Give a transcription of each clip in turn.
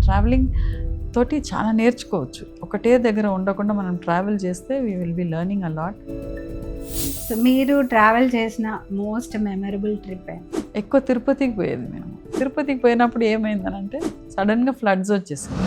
Travelling తోటి చాలా నేర్చుకోవచ్చు. ఒకటే దగ్గర ఉండకుండా మనం ట్రావెల్ చేస్తే we will be learning a lot. So మీరు ట్రావెల్ చేసిన మోస్ట్ మెమరబుల్ ట్రిప్ ఎక్కువ తిరుపతికి పోయేది మేము. తిరుపతికి పోయినప్పుడు ఏమైందనంటే సడన్గా ఫ్లడ్స్ వచ్చేసింది.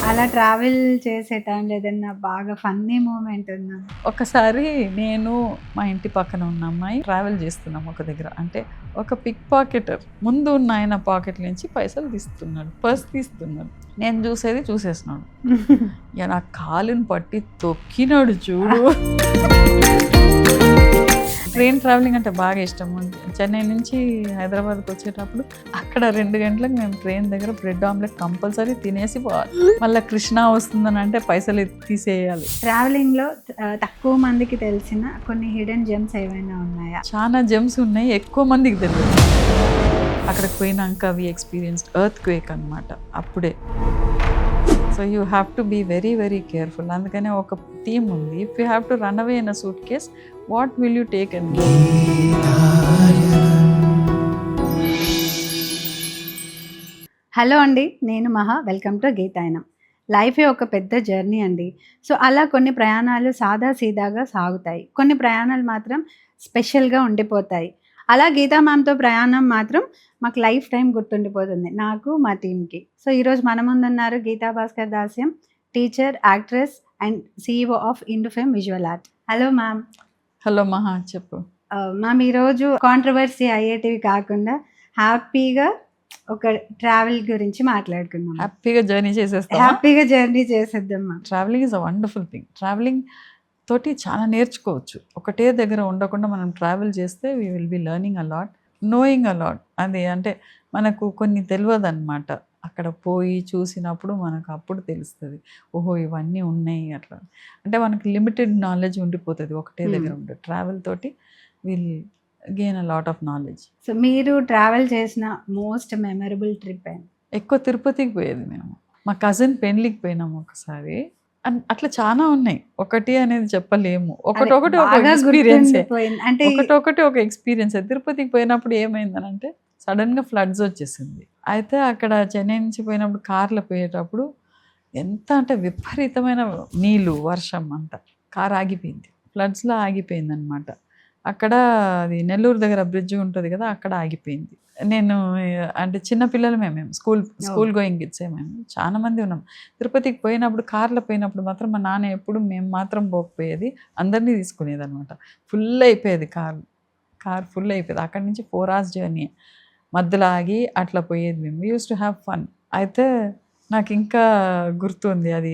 అలా ట్రావెల్ చేసే టైంలో ఏదైనా బాగా ఫన్నీ మూమెంట్ ఉందా? ఒకసారి నేను మా ఇంటి పక్కన ఉన్న అమ్మాయి ట్రావెల్ చేస్తున్నాం ఒక దగ్గర. అంటే ఒక పిక్ పాకెటర్ ముందు ఉన్న ఆయన పాకెట్ నుంచి పైసలు తీస్తున్నాడు, పర్స్ తీస్తున్నాడు. నేను చూసేసినాడు. ఇక నా కాలుని పట్టి తొక్కినాడు చూడు. ట్రైన్ ట్రావెలింగ్ అంటే బాగా ఇష్టం. చెన్నై నుంచి హైదరాబాద్కి వచ్చేటప్పుడు అక్కడ 2 గంటలకు మేము ట్రైన్ దగ్గర బ్రెడ్ ఆమ్లెట్ కంపల్సరీ తినేసి పోవాలి. మళ్ళీ కృష్ణ వస్తుందని అంటే పైసలు తీసేయాలి. ట్రావెలింగ్లో తక్కువ మందికి తెలిసిన కొన్ని హిడెన్ జెమ్స్ ఏమైనా ఉన్నాయా? చాలా జెమ్స్ ఉన్నాయి, ఎక్కువ మందికి తెలియదు. అక్కడికి పోయినాక వి ఎక్స్పీరియన్స్డ్ ఎర్త్ క్వేక్ అనమాట. అప్పుడే so you have to be very very careful. అందుకనే ఒక థీమ్ ఉంది, if you have to run away in a suitcase, what will you take and go. Hello అండి, నేను మహా. Welcome to Geetayanam. లైఫే ఒక పెద్ద జర్నీ అండి. సో అలా కొన్ని ప్రయాణాలు సాదా సీదాగా సాగుతాయి, కొన్ని ప్రయాణాలు మాత్రం స్పెషల్గా ఉండిపోతాయి. అలా గీతా మ్యామ్తో ప్రయాణం మాత్రం మాకు లైఫ్ టైం గుర్తుండిపోతుంది, నాకు మా టీంకి. సో ఈరోజు మన ముందున్నారు Geetha Bhaskar Dasyam, teacher, actress and CEO of Indufem visual art. Hello ma'am. Hello Maha, చెప్పు. మ్యామ్, ఈరోజు కాంట్రవర్సీ అయ్యేటివి కాకుండా హ్యాపీగా ఒక ట్రావెల్ గురించి మాట్లాడుకుందాం. హ్యాపీగా జర్నీ చేసేస్తాం. హ్యాపీగా జర్నీ చేసేద్దాం ma'am. Travelling is a wonderful thing. Travelling తోటి చాలా నేర్చుకోవచ్చు. ఒకటే దగ్గర ఉండకుండా మనం ట్రావెల్ చేస్తే we will be learning a lot, knowing a lot. అది అంటే మనకు కొన్ని తెలియదు అనమాట. అక్కడ పోయి చూసినప్పుడు మనకు అప్పుడు తెలుస్తుంది, ఓహో ఇవన్నీ ఉన్నాయి అట్లా. అంటే మనకు లిమిటెడ్ నాలెడ్జ్ ఉండిపోతుంది ఒకటే దగ్గర ఉండే. ట్రావెల్ తోటి will gain a lot of knowledge. So మీరు ట్రావెల్ చేసిన మోస్ట్ మెమరబుల్ ట్రిప్ ఎక్కువ తిరుపతికి పోయేది మేము. మా కజిన్ పెళ్ళికి పోయినాము ఒకసారి. అట్లా చాలా ఉన్నాయి, ఒకటి అనేది చెప్పలేము. ఒకటొకటి ఒక ఎక్స్పీరియన్స్, అంటే ఒకటొకటి ఒక ఎక్స్పీరియన్స్. తిరుపతికి పోయినప్పుడు ఏమైందనంటే సడన్గా ఫ్లడ్స్ వచ్చేసింది. అయితే అక్కడ చెన్నై నుంచి పోయినప్పుడు కార్లో పోయేటప్పుడు ఎంత అంటే విపరీతమైన నీళ్ళు, వర్షం అంతా. కార్ ఆగిపోయింది, ఫ్లడ్స్లో ఆగిపోయింది అనమాట. అక్కడ అది నెల్లూరు దగ్గర బ్రిడ్జ్ ఉంటుంది కదా, అక్కడ ఆగిపోయింది. నేను అంటే చిన్నపిల్లలమే, మేము స్కూల్ గోయింగ్ కిడ్సే. మేము చాలా మంది ఉన్నాం. తిరుపతికి పోయినప్పుడు కార్లో పోయినప్పుడు మాత్రం మా నాన్న ఎప్పుడు మేము మాత్రం పోకపోయేది, అందరినీ తీసుకునేది అనమాట. ఫుల్ అయిపోయేది కార్ ఫుల్ అయిపోయేది. అక్కడి నుంచి 4 hours జర్నీ, మధ్యలో ఆగి అట్లా పోయేది మేము. Use to have fun. అయితే నాకు ఇంకా గుర్తుంది, అది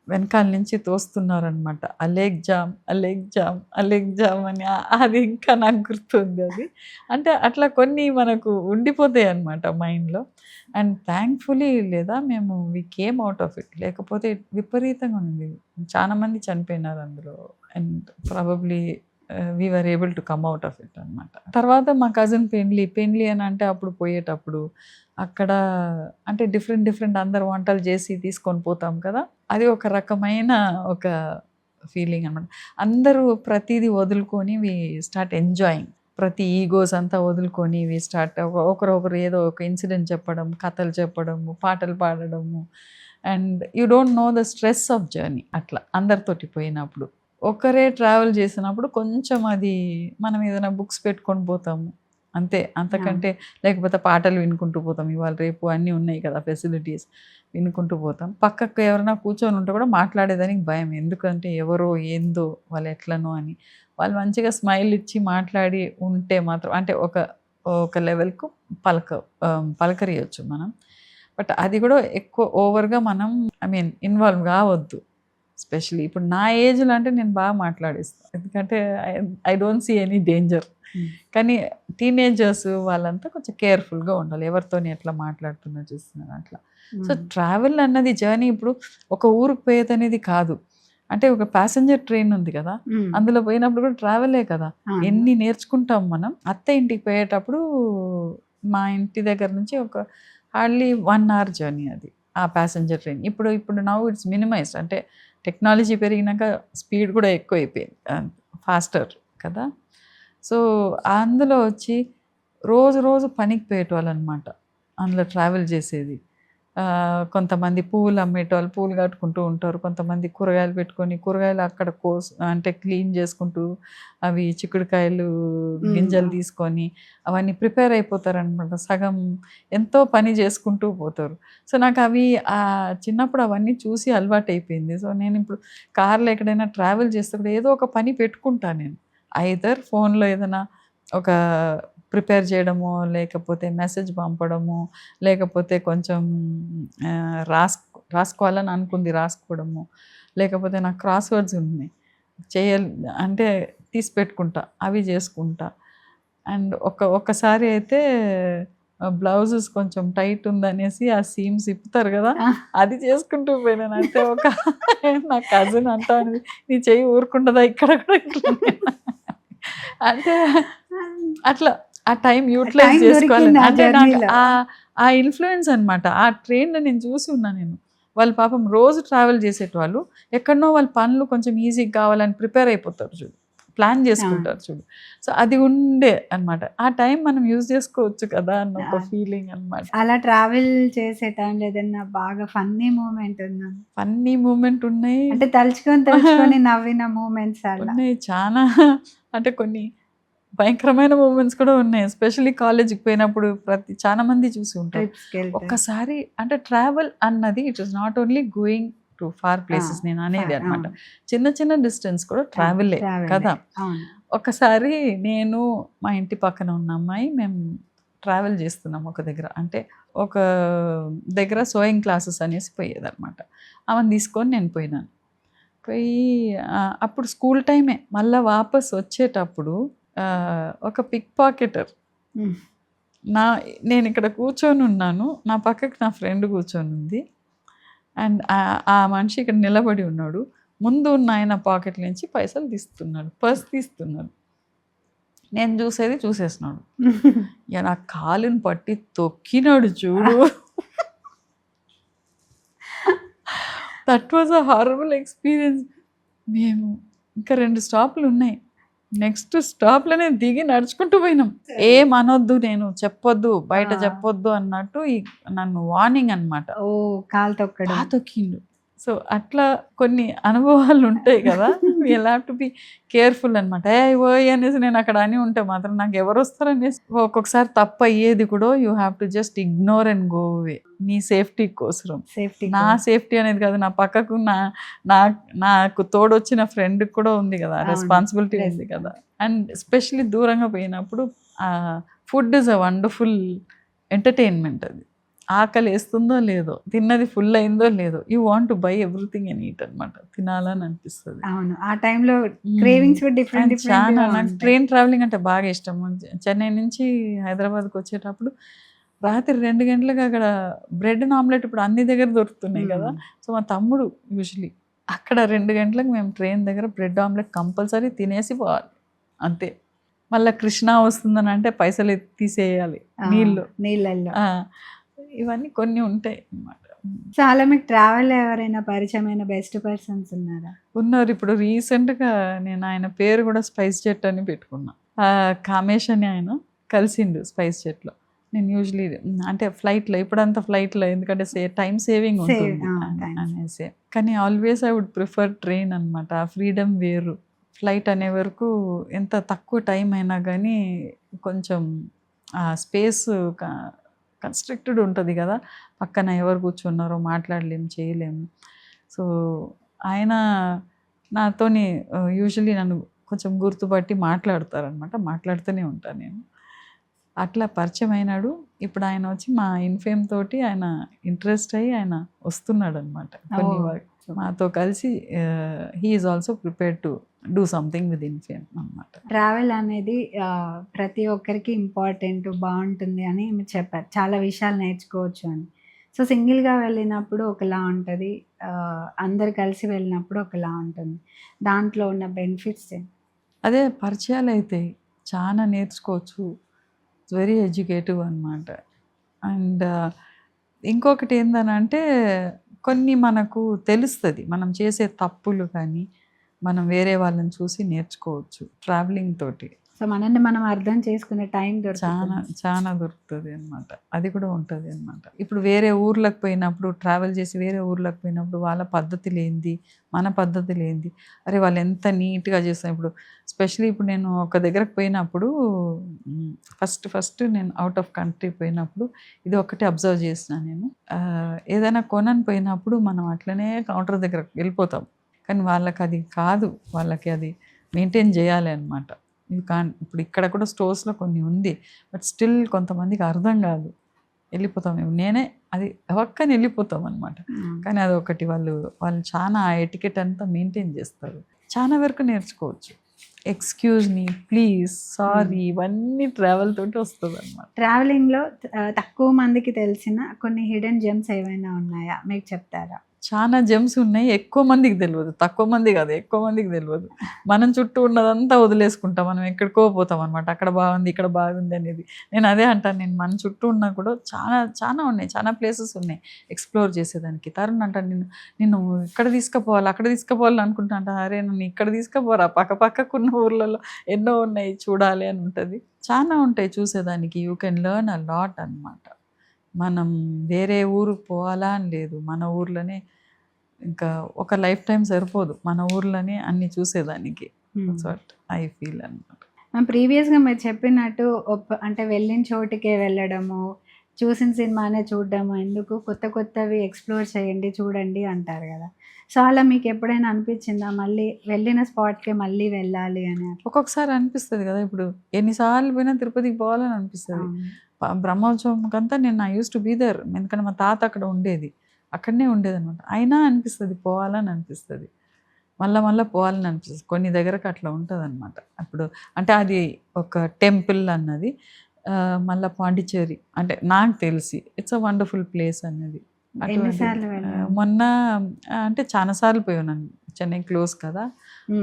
వెనకాల నుంచి తోస్తున్నారనమాట, అలేక్ జామ్ అలేక్ జామ్ అలేక్ జామ్ అని. అది ఇంకా నాకు గుర్తుంది అది. అంటే అట్లా కొన్ని మనకు ఉండిపోతాయి అనమాట మైండ్లో. అండ్ థ్యాంక్ఫుల్లీ లేదా మేము we came out of it. లేకపోతే విపరీతంగా ఉంది, చాలా మంది చనిపోయినారు అందులో. And probably we were able to come out of it అనమాట. తర్వాత మా కజిన్ పెళ్ళి అని అంటే అప్పుడు పోయేటప్పుడు అక్కడ అంటే డిఫరెంట్ అందరు వంటలు చేసి తీసుకొని పోతాం కదా, అది ఒక రకమైన ఒక ఫీలింగ్ అనమాట. అందరూ ప్రతిదీ వదులుకొని వి స్టార్ట్ ఎంజాయింగ్. ప్రతి ఈగోస్ అంతా వదులుకొని వి స్టార్ట్ ఒకరొకరు ఏదో ఒక ఇన్సిడెంట్ చెప్పడం, కథలు చెప్పడము, పాటలు పాడడము. And you don't know the stress of journey. అట్లా అందరితోటి పోయినప్పుడు. ఒకరే ట్రావెల్ చేసినప్పుడు కొంచెం అది మనం ఏదైనా బుక్స్ పెట్టుకొని పోతాము అంతే, అంతకంటే. లేకపోతే పాటలు వినుకుంటూ పోతాం, ఇవాళ రేపు అన్నీ ఉన్నాయి కదా ఫెసిలిటీస్, వినుకుంటూ పోతాం. పక్కకు ఎవరైనా కూర్చొని ఉంటే కూడా మాట్లాడేదానికి భయం, ఎందుకంటే ఎవరో ఏందో వాళ్ళు ఎట్లనో అని. వాళ్ళు మంచిగా స్మైల్ ఇచ్చి మాట్లాడి ఉంటే మాత్రం అంటే ఒక లెవెల్కు పలకరియచ్చు మనం. బట్ అది కూడా ఎక్కువ ఓవర్గా మనం ఇన్వాల్వ్ కావద్దు. స్పెషలీ ఇప్పుడు నా ఏజ్లో అంటే నేను బాగా మాట్లాడేస్తాను, ఎందుకంటే I don't see any danger. కానీ టీనేజర్స్ వాళ్ళంతా కొంచెం కేర్ఫుల్గా ఉండాలి, ఎవరితోని ఎట్లా మాట్లాడుతున్నా చూస్తున్నారు అట్లా. సో ట్రావెల్ అన్నది జర్నీ ఇప్పుడు ఒక ఊరికి పోయేది అనేది కాదు. అంటే ఒక ప్యాసింజర్ ట్రైన్ ఉంది కదా, అందులో పోయినప్పుడు కూడా ట్రావెలే కదా. ఎన్ని నేర్చుకుంటాం మనం. అత్త ఇంటికి పోయేటప్పుడు మా ఇంటి దగ్గర నుంచి ఒక హార్డ్లీ 1 hour జర్నీ అది, ఆ ప్యాసింజర్ ట్రైన్. ఇప్పుడు నౌ ఇట్స్ మినిమైజ్డ్. అంటే టెక్నాలజీ పెరిగినాక స్పీడ్ కూడా ఎక్కువ అయిపోయింది, ఫాస్టర్ కదా. సో అందులో వచ్చి రోజు పనికి పోయేటోళ్ళు అనమాట అందులో ట్రావెల్ చేసేది. కొంతమంది పువ్వులు అమ్మేటోళ్ళు పువ్వులు కట్టుకుంటూ ఉంటారు. కొంతమంది కూరగాయలు పెట్టుకొని కూరగాయలు అక్కడ అంటే క్లీన్ చేసుకుంటూ అవి చిక్కుడుకాయలు గింజలు తీసుకొని అవన్నీ ప్రిపేర్ అయిపోతారనమాట. సగం ఎంతో పని చేసుకుంటూ పోతారు. సో, నాకు అవి చిన్నప్పుడు అవన్నీ చూసి అలవాటయిపోయింది. సో, నేను ఇప్పుడు కార్‌లో ఎక్కడైనా ట్రావెల్ చేసేటప్పుడు ఏదో ఒక పని పెట్టుకుంటా నేను. ఐదర్ ఫోన్‌లో ఏదైనా ఒక ప్రిపేర్ చేయడమో, లేకపోతే మెసేజ్ పంపడమో, లేకపోతే కొంచెం రాసుకోవాలని అనుకుంది రాసుకోవడము, లేకపోతే నాకు క్రాస్ వర్డ్స్ ఉన్నాయి. చేయాలి అంటే తీసి పెట్టుకుంటా. అవి చేసుకుంటా. అండ్ ఒక్కసారి అయితే బ్లౌజెస్ కొంచెం టైట్ ఉందనేసి ఆ సీమ్స్ ఇప్పుతారు కదా! అది చేసుకుంటూ పోయినాను. అయితే నా కజిన్ అంటా ఉంది, "నీ చెయ్యి ఊరుకుంటదా ఇక్కడ కూడా ఇట్లనే" అంటే అట్లా ఆ టైం యూటిలైజ్ టైం చేసుకోవాలని. దొరికింది ఆ అంటే నాకు జర్నీలో. ఆ ఇన్‌ఫ్లూయెన్స్ అనమాట. ఆ ట్రైన్‌లో నేను చూసి ఉన్నా నేను. వాళ్ళు పాపం రోజు ట్రావెల్ చేసేటవాళ్ళు. ఎక్కడనో వాళ్ళ పనులు కొంచెం ఈజీగా కావాలని ప్రిపేర్ అయిపోతారు చూడు. ప్లాన్ అవును. చేసుకుంటారు చూడు. సో, అది ఉండే అనమాట. ఆ టైం మనం యూజ్ చేసుకోవచ్చు కదా! అన్న ఒక అవును. ఫీలింగ్ అనమాట. అలా ట్రావెల్ చేసే టైంలో ఏదన్నా బాగా ఫన్నీ మూమెంట్ ఉందా? ఫన్నీ మూమెంట్ ఉన్నాయి. అంటే తలుచుకొని నవ్విన మూమెంట్స్ అలా? ఉన్నాయి చానా. అంటే కొన్ని భయంకరమైన మూమెంట్స్ కూడా ఉన్నాయి. ఎస్పెషల్లీ కాలేజ్‌కి పోయినప్పుడు చాలా మంది చూసి ఉంటారు. ట్రిప్స్‌కెళ్తే. ఒక్కసారి అంటే ట్రావెల్ అన్నది it is not only going to far ah! Places నేను అనేది అనమాట. అవును. చిన్న చిన్న డిస్టెన్స్ కూడా ట్రావెలే ట్రావెలే. కదా! అవును. ఒకసారి నేను మా ఇంటి పక్కన ఉన్న అమ్మాయి మేము ట్రావెల్ చేస్తున్నాం ఒక దగ్గర. అంటే ఒక దగ్గర సోయింగ్ క్లాసెస్ అనేసి పోయేదనమాట. ఆమెను తీసుకొని నేను పోయినాను. పోయి అప్పుడు స్కూల్ టైమే. మళ్ళా వాపస్ వచ్చేటప్పుడు ఒక పిక్ పాకెటర్ హ్మ్. నేనిక్కడ కూర్చొనున్నాను. నా పక్కకి నా ఫ్రెండ్ కూర్చొనుంది. అండ్ ఆ మనిషి ఇక్కడ నిలబడి ఉన్నాడు. ముందు ఉన్న ఆయన పాకెట్ నుంచి పైసలు తీస్తున్నాడు. పర్స్ తీస్తున్నాడు. నేను చూసేసినాడు. ఇగ నా కాలుని పట్టి తొక్కినాడు చూడు. That was a horrible experience. మేము ఇంకా 2 స్టాపులున్నాయి. నెక్స్ట్ స్టాప్‌లోనే దిగి నడుచుకుంటూ పోయినాం. ఏమనొద్దు నేను చెప్పొద్దు, బయట ఆ! చెప్పొద్దు అన్నట్టు నన్ను వార్నింగ్ అనమాట. ఓహ్! కాలు తొక్కడం. తొక్కిండు. సో, అట్లా కొన్ని అనుభవాలుంటాయి కదా! We'll have to be careful అనమాట. ఏయ్! ఓయ్! అనేసి నేను అక్కడ అని ఉంటే మాత్రం నాకెవరొస్తారనేసి ఒక్కొక్కసారి తప్పయ్యేది కూడా you have to just ignore and go away. నీ సేఫ్టీ కోసరం. సేఫ్టీ నా సేఫ్టీ అనేది కాదు. నా పక్కకు నా నాకు తోడొచ్చిన ఫ్రెండ్‌కి కూడా ఉంది కదా! అవును. రెస్పాన్సిబిలిటీ ఉంది కదా! అండ్ ఎస్పెషల్లీ దూరంగా పోయినప్పుడు food is a wonderful entertainment అది. ఆకలేస్తుందో లేదో, తిన్నది ఫుల్ అయిందో లేదో, you want to buy everything and eat అనమాట. తినాలని అనిపిస్తది. అవును. ఆ టైంలో క్రేవింగ్స్ కూడా డిఫరెంట్ అండ్ చాలా డిఫరెంట్‌గా నాకు ఉంటాయి. ట్రైన్ ట్రావెలింగ్ అంటే బాగా ఇష్టం. చెన్నై నుంచి హైదరాబాద్‌కి వచ్చేటప్పుడు రాత్రి 2 గంటలకు అక్కడ బ్రెడ్ అండ్ ఆమ్లెట్ ఇప్పుడు అన్ని దగ్గర దొరుకుతున్నాయి కదా! సో, మా తమ్ముడు యూజువల్లీ అక్కడ 2 గంటలకు మేము ట్రైన్ దగ్గర బ్రెడ్ ఆమ్లెట్ కంపల్సరీ తినేసి పోవాలి. అంతే. మళ్ళా కృష్ణ వస్తుందని అంటే పైసలు తీసేయాలి. నీళ్ళల్లో. ఆ! ఇవన్నీ కొన్ని ఉంటాయి అన్నమాట. సో, అలా మీకు ట్రావెల్‌లో ఎవరైనా పరిచయమైన బెస్ట్ పర్సన్స్ ఉన్నారా? ఉన్నారు. ఇప్పుడు రీసెంట్‌గా నేను ఆయన పేరు కూడా స్పైస్ జెట్ అని పెట్టుకున్నా. కామేష్ అని ఆయన కలిసిండు స్పైస్ జెట్‌లో. నేను యూజువల్లీ అంటే ఫ్లైట్‌లో ఇప్పుడంతా ఫ్లైట్‌లో ఎందుకంటే టైమ్ సేవింగ్ ఉంటుంది అనేసి. కానీ always I would prefer train అనమాట. ఆ ఫ్రీడమ్ వేరు. ఫ్లైట్ అనే వరకు ఎంత తక్కువ టైం అయినా కానీ కొంచెం ఆ స్పేస్ కన్‌స్ట్రిక్టెడ్ ఉంటది కదా! పక్కన ఎవరు కూర్చున్నారో మాట్లాడలేము, చేయలేము. సో, ఆయన నాతోని యూజువల్లీ నన్ను కొంచెం గుర్తుపట్టి మాట్లాడతారనమాట. మాట్లాడుతూనే ఉంటా నేను. అట్లా పరిచయం అయినాడు. ఇప్పుడు ఆయన వచ్చి మా ఇన్‌ఫేమ్ తోటి ఆయన ఇంట్రెస్ట్ అయ్యి ఆయన వస్తున్నాడనమాట. కొన్ని మాతో కలిసి he is also prepared to do something with Infame అనమాట. ట్రావెల్ అనేది ప్రతి ఒక్కరికి ఇంపార్టెంట్, బావుంటుంది అని మీరు చెప్పారు. చాలా విషయాలు నేర్చుకోవచ్చు అని. సో, సింగిల్‌గా వెళ్ళినప్పుడు ఒకలా ఉంటది. అందరు కలిసి వెళ్ళినప్పుడు ఒకలా ఉంటుంది. దాంట్లో ఉన్న బెనిఫిట్స్ ఏంటి? అదే పరిచయాలైతాయి. చాలా నేర్చుకోవచ్చు. ఇట్స్ వెరీ ఎడ్యుకేటివ్ అనమాట. అండ్ ఇంకొకటి ఏందనంటే కొన్ని మనకు తెలుస్తది. మనం చేసే తప్పులు కానీ, మనం వేరే వాళ్ళని చూసి నేర్చుకోవచ్చు ట్రావెలింగ్ తోటి. సో మనల్ని మనం అర్థం చేసుకునే టైం చాలా దొరుకుతుంది. చాలా దొరుకుతుంది అనమాట. అది కూడా ఉంటుంది అనమాట. ఇప్పుడు వేరే ఊర్లకు పోయినప్పుడు, ట్రావెల్ చేసి వేరే ఊర్లకు పోయినప్పుడు వాళ్ళ పద్ధతులేంది, మన పద్ధతులేంది, అరే వాళ్ళు ఎంత నీట్‌గా చేస్తారు. ఇప్పుడు స్పెషల్లీ ఇప్పుడు నేను ఒక దగ్గరకు పోయినప్పుడు ఫస్ట్ నేను ఔట్ ఆఫ్ కంట్రీ పోయినప్పుడు ఇది ఒక్కటే అబ్జర్వ్ చేసిన నేను. ఏదైనా కొనని పోయినప్పుడు మనం అట్లనే కౌంటర్ దగ్గరకు వెళ్ళిపోతాం. కానీ వాళ్ళకి అది కాదు. వాళ్ళకి అది మెయింటైన్ చేయాలి అనమాట. ఇప్పుడు ఇక్కడ కూడా స్టోర్స్‌లో కొన్ని ఉంది. బట్ స్టిల్ కొంతమందికి అర్థం కాదు. వెళ్ళిపోతాం మేము. నేనే అది గబక్కన వెళ్ళిపోతాం అనమాట. కానీ అదొకటి వాళ్ళు చాలా ఎటికెట్ అంతా మెయింటైన్ చేస్తారు. చాలా వరకు నేర్చుకోవచ్చు. ఎక్స్‌క్యూజ్ మీ, ప్లీజ్, సారీ ఇవన్నీ ట్రావెల్ తోటి వస్తదనమాట. ట్రావెలింగ్‌లో తక్కువ మందికి తెలిసిన కొన్ని హిడెన్ జెమ్స్ ఏవైనా ఉన్నాయా? మీకు చెప్తారా? చాలా జెమ్స్ ఉన్నాయి. ఎక్కువ మందికి తెలవదు. తక్కువ మంది కాదు, ఎక్కువ మందికి తెలవదు. మనం చుట్టూ ఉన్నదంతా వదిలేసుకుంటాం. మనం ఎక్కడికో పోతాం అనమాట. అక్కడ బాగుంది, ఇక్కడ బాగుంది అనేది. నేను అదే అంటాను. నేను మన చుట్టూ ఉన్నా కూడా చాలా ఉన్నాయి. చాలా ప్లేసెస్ ఉన్నాయి ఎక్స్‌ప్లోర్ చేసేదానికి. తరుణ్ అంటాను, నిన్ను ఇక్కడ తీసుకుపోవాలి, అక్కడ తీసుకుపోవాలి అనుకుంటా అంట. అరే నన్ను ఇక్కడ తీసుకుపోరా, పక్కకున్న ఊర్లలో ఎన్నో ఉన్నాయి చూడాలి అని ఉంటుంది. చాలా ఉంటాయి చూసేదానికి. You can learn a lot అనమాట. మనం వేరే ఊరుకి పోవాలా అని లేదు. మన ఊర్లోనే ఇంకా ఒక లైఫ్ టైం సరిపోదు. మన ఊర్లోనే అన్ని చూసేదానికి. దట్స్ వాట్ ఐ ఫీల్ అనమాట. ప్రీవియస్‌గా మీరు చెప్పినట్టు అంటే వెళ్ళిన చోటుకే వెళ్ళడము, చూసిన సినిమానే చూడడము ఎందుకు, కొత్తవి ఎక్స్‌ప్లోర్ చేయండి, చూడండి అంటారు కదా! సో అలా మీకు ఎప్పుడైనా అనిపించిందా? మళ్ళీ వెళ్ళిన స్పాట్‌కే మళ్ళీ వెళ్ళాలి అని? ఒక్కొక్కసారి అనిపిస్తుంది కదా! ఇప్పుడు ఎన్నిసార్లు పోయినా తిరుపతికి పోవాలని అనిపిస్తుంది. బ్రహ్మోత్సవంకంతా నేను I used to be there. ఎందుకంటే మా తాత అక్కడ ఉండేది. అక్కడనే ఉండేదనమాట. అయినా అనిపిస్తుంది పోవాలని అనిపిస్తుంది. మళ్ళా పోవాలని అనిపిస్తుంది. కొన్ని దగ్గరకు అట్లా ఉంటదనమాట. అప్పుడు అంటే అది ఒక టెంపుల్ అన్నది. మళ్ళా పాండిచ్చేరి అంటే నాకు తెలిసి ఇట్స్ అ వండర్‌ఫుల్ ప్లేస్ అన్నది. ఎన్ని సార్లు వెళ్ళారు? మొన్న అంటే చాలా సార్లు పోయాను. చెన్నై క్లోజ్ కదా!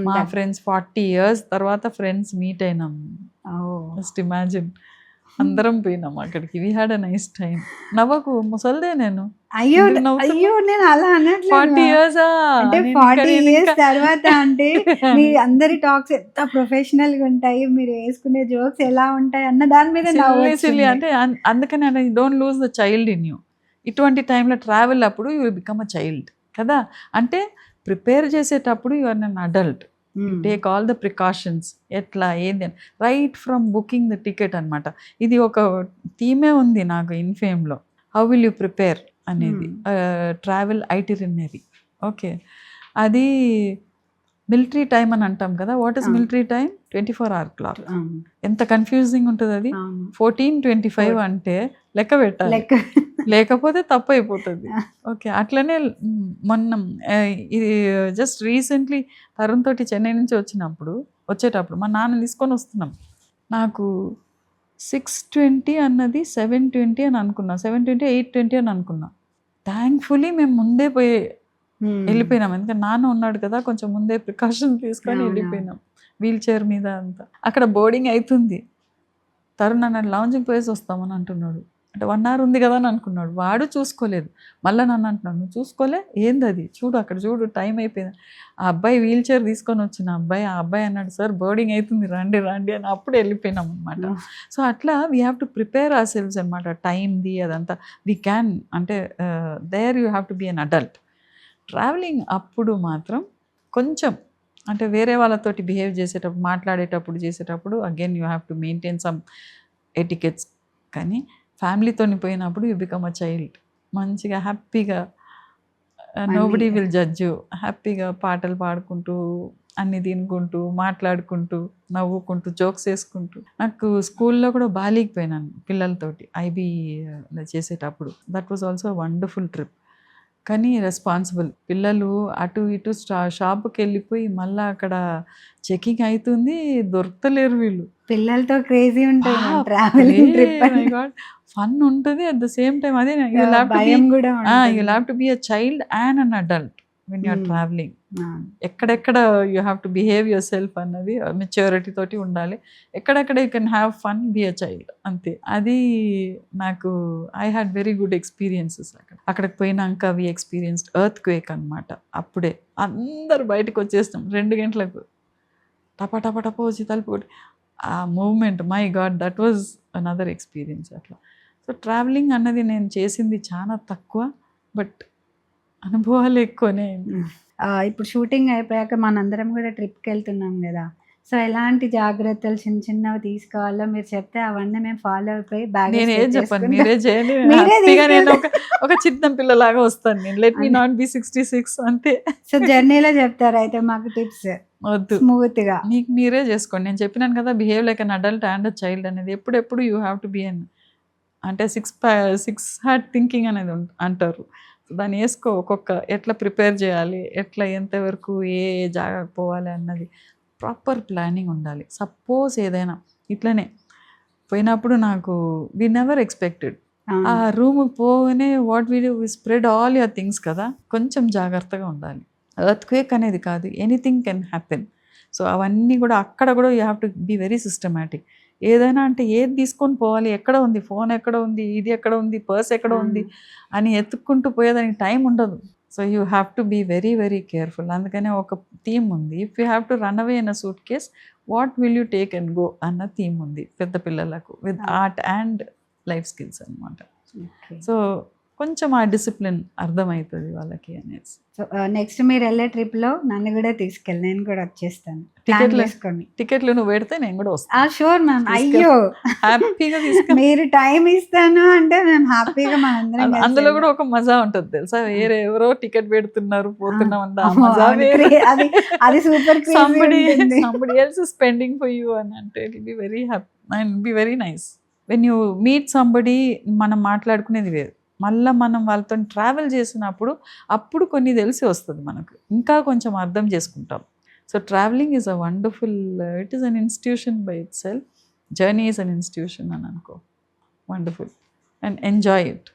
మా ఫ్రెండ్స్ 40 ఇయర్స్ తర్వాత ఫ్రెండ్స్ మీట్ అయినాం. Just imagine. అందరం పోయినాం అక్కడికి. We had a nice time. నవ్వకు, ముసల్దే నేను. అయ్యో! ఎందుకు నవ్వుతున్నావు? అయ్యో! నేను అలా 40 అనట్లేదు. ఇయర్సా? అంటే నేను 40 నేను ఇయర్స్ ఇంకా తర్వాత అంటే మీ అందరి టాక్స్ ఎంత ప్రొఫెషనల్‌గా ఉంటాయి. మీరు వేసుకునే జోక్స్ ఎలా ఉంటాయి అన్న దాని మీద సిల్లీ నవ్వొచ్చింది. అంటే అందుకనే అని don't lose the child in you. ఇటువంటి టైంలో ట్రావెల్ అప్పుడు you will become a child కదా! అంటే ప్రిపేర్ చేసేటప్పుడు you are an adult. You take all the precautions. ఎట్లా ఏంది అని right from booking the ticket అనమాట. ఇది ఒక థీమే ఉంది నాకు ఇన్ఫేమ్‌లో. హౌ విల్ యూ ప్రిపేర్ అనేది. Travel itinerary. ఓకే. అది మిలిటరీ టైమ్ అని అంటాం కదా! What is military time? 24 hour clock. ఎంత కన్‌ఫ్యూజింగ్ ఉంటది అది. 14:25 అంటే లెక్క పెట్టాలి. లేకపోతే తప్పైపోతది. ఓకే. అట్లనే మొన్న ఇది జస్ట్ రీసెంట్‌లీ తరుణ్ తోటి చెన్నై నుంచి వచ్చేటప్పుడు మా నాన్నని తీసుకొని వస్తున్నాం. నాకు 6:20 అన్నది 7:20 అని అనుకున్నా. 7:20, 8:20 అని అనుకున్నా. థాంక్‌ఫుల్లీ మేము ముందే వెళ్ళిపోయినాం. ఎందుకంటే నాన్న ఉన్నాడు కదా! కొంచెం ముందే ప్రికాషన్ తీసుకొని వెళ్ళిపోయినాం. వీల్ చైర్ మీద అంతా. అక్కడ బోర్డింగ్ అయితుంది. తరుణ్ అన్నాడు లాంజింగ్ పోయేసి వస్తామని అంటున్నాడు. అంటే 1 అవర్ ఉంది కదా అని అనుకున్నాడు. వాడు చూసుకోలేదు. మళ్ళీ నన్ను అంటున్నాడు, నువ్వు చూసుకోలే? ఏందది? చూడు అక్కడ చూడు టైం అయిపోయింది. ఆ అబ్బాయి వీల్ చైర్ తీసుకొని వచ్చిన అబ్బాయి, ఆ అబ్బాయి అన్నాడు, సార్ బోర్డింగ్ అవుతుంది రండి అని అప్పుడు వెళ్ళిపోయినాం అనమాట. సో అట్లా we have to prepare ourselves అనమాట. టైంది అదంతా వీ క్యాన్ అంటే there you have to be an adult. Traveling అప్పుడు మాత్రం కొంచెం అంటే వేరే వాళ్ళతోటి బిహేవ్ చేసేటప్పుడు, మాట్లాడేటప్పుడు చేసేటప్పుడు again you have to maintain some etiquettes. కానీ ఫ్యామిలీతోని పోయినప్పుడు యూ బికమ్ అ చైల్డ్. మంచిగా హ్యాపీగా నోబడీ విల్ జడ్జ్ యూ. హ్యాపీగా పాటలు పాడుకుంటూ, అన్నీ తినుకుంటూ, మాట్లాడుకుంటూ, నవ్వుకుంటూ, జోక్స్ వేసుకుంటూ. నాకు స్కూల్లో కూడా బాలీకి పోయినాను పిల్లలతోటి ఐబీ చేసేటప్పుడు. That was also wonderful trip. కానీ రెస్పాన్సిబుల్. పిల్లలు అటు ఇటు షాప్‌కి వెళ్ళిపోయి మళ్ళీ అక్కడ చెకింగ్ అవుతుంది. దొరకలేరు వీళ్ళు. పిల్లలతో క్రేజీ ఉంటుంది travelling trip. My god! Fun ఉంటుంది. అట్ ద సేమ్ టైమ్ అదే you will have to be a child and an adult when you are travelling. ఎక్కడెక్కడ you have to behave yourself అన్నది maturity తోటి ఉండాలి. ఎక్కడెక్కడ you can have fun, be a child అంతే. అది నాకు I had very good experiences అక్కడికి పోయినాక. వి ఎక్స్పీరియన్స్డ్ ఎర్త్ క్వేక్ అనమాట. అప్పుడే అందరు బయటకు వచ్చేస్తాం 2 గంటలకు. టపా వచ్చి తలుపు కొట్టి ఆ moment my god that was another experience అట్లా. సో ట్రావెలింగ్ అన్నది నేను చేసింది చాలా తక్కువ, బట్ అనుభవాలు ఎక్కువనే. ఇప్పుడు షూటింగ్ అయిపోయాక మనందరం కూడా ట్రిప్కి వెళ్తున్నాం కదా, సో ఎలాంటి జాగ్రత్తలు చిన్న చిన్నవి తీసుకోవాలో మీరు చెప్తే అవన్నీ మేము ఫాలో అయిపోయి నేను ఏం చెప్పాను, మీరే చేయండి. మీరే నేను ఒక చిన్న పిల్లలాగా వస్తాను. నేను లెట్ మీ నాట్ బి 66 అంతే. సో జర్నీలో చెప్తారు అయితే మాకు టిప్స్ వద్దు, స్మూత్ గా మీకు మీరే చేసుకోండి. నేను చెప్పినాను కదా, behave like an adult and child అనేది. ఎప్పుడెప్పుడు you have to be an అంటే సిక్స్ హార్ట్ థింకింగ్ అనేది అంటారు. దాన్ని వేసుకో, ఒక్కొక్క ఎట్లా ప్రిపేర్ చేయాలి, ఎట్లా ఎంతవరకు ఏ జాగాకు పోవాలి అన్నది ప్రాపర్ ప్లానింగ్ ఉండాలి. సపోజ్ ఏదైనా ఇట్లనే పోయినప్పుడు నాకు వి నెవర్ ఎక్స్పెక్టెడ్ ఆ రూమ్కి పోగానే what we do we spread all your things కదా, కొంచెం జాగ్రత్తగా ఉండాలి. ఎర్త్క్వేక్ అనేది కాదు, ఎనీథింగ్ కెన్ హ్యాపెన్. సో అవన్నీ కూడా అక్కడ కూడా you have to be very systematic. ఏదైనా అంటే ఏది తీసుకొని పోవాలి, ఎక్కడ ఉంది ఫోన్, ఎక్కడ ఉంది, ఇది ఎక్కడ ఉంది, పర్స్ ఎక్కడ ఉంది అని ఎత్తుక్కుంటూ పోయేదానికి టైం ఉండదు. So you have to be very very careful. అందుకనే ఒక థీమ్ ఉంది, if you have to run away in a suitcase what will you take and go అన్న థీమ్ ఉంది పెద్ద పిల్లలకు, with art and life skills అనమాట. So కొంచెం ఆ డిసిప్లిన్ అర్థమవుతుంది వాళ్ళకి అనేది. సో నెక్స్ట్ మీరు వెళ్ళే ట్రిప్ లో నన్ను కూడా తీసుకెళ్ళి, నేను కూడా వచ్చేస్తాను. టికెట్లు నువ్వు పెడితే నేను కూడా వస్తాను. Sure ma'am. అయ్యో హ్యాపీగా తీసుకెళ్ళి మీరు టైం ఇస్తాను అంటే మేము హ్యాపీగా మనందరం అందులో కూడా ఒక మజా ఉంటుంది తెలుసా, వేరే ఎవరో టికెట్ పెడుతున్నారు పోతున్నాం అది super. Somebody else spending for you అని అంటే it will be very happy and be very nice. When you meet somebody మనం మాట్లాడుకునేది వేరు, మళ్ళీ మనం వాళ్ళతో ట్రావెల్ చేసినప్పుడు అప్పుడు కొన్ని తెలిసి వస్తుంది మనకు, ఇంకా కొంచెం అర్థం చేసుకుంటాం. So travelling is a wonderful, it is an institution by it self. Journey is an institution అని అనుకో. Wonderful and enjoy it.